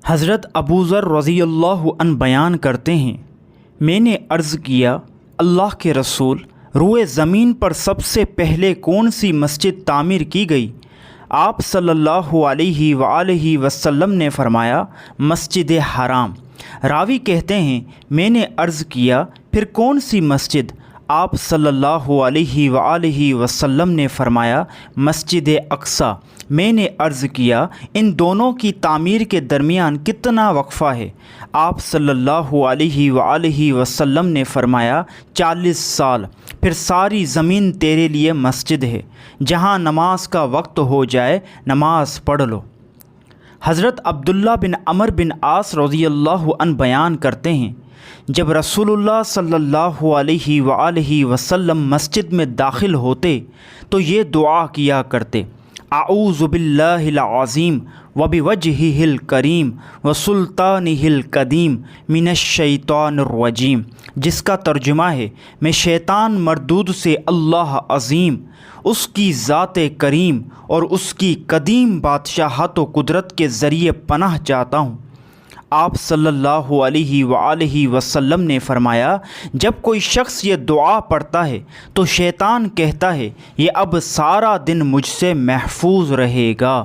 حضرت ابو ذر رضی اللہ عنہ بیان کرتے ہیں، میں نے عرض کیا اللہ کے رسول، روئے زمین پر سب سے پہلے کون سی مسجد تعمیر کی گئی؟ آپ صلی اللہ علیہ وآلہ وسلم نے فرمایا مسجد حرام۔ راوی کہتے ہیں میں نے عرض کیا پھر کون سی مسجد؟ آپ صلی اللہ علیہ وآلہ وسلم نے فرمایا مسجد اقصیٰ۔ میں نے عرض کیا ان دونوں کی تعمیر کے درمیان کتنا وقفہ ہے؟ آپ صلی اللہ علیہ وآلہ وسلم نے فرمایا 40 سال۔ پھر ساری زمین تیرے لیے مسجد ہے، جہاں نماز کا وقت ہو جائے نماز پڑھ لو۔ حضرت عبداللہ بن عمر بن عاص رضی اللہ عنہ بیان کرتے ہیں، جب رسول اللہ صلی اللہ علیہ وآلہ وسلم مسجد میں داخل ہوتے تو یہ دعا کیا کرتے، اعوذ باللہ العظیم وبوجہہ الکریم وسلطانہ القدیم من الشیطان الرجیم، جس کا ترجمہ ہے میں شیطان مردود سے اللہ عظیم، اس کی ذات کریم اور اس کی قدیم بادشاہت و قدرت کے ذریعے پناہ چاہتا ہوں۔ آپ صلی اللہ علیہ وآلہ وسلم نے فرمایا جب کوئی شخص یہ دعا پڑھتا ہے تو شیطان کہتا ہے یہ اب سارا دن مجھ سے محفوظ رہے گا۔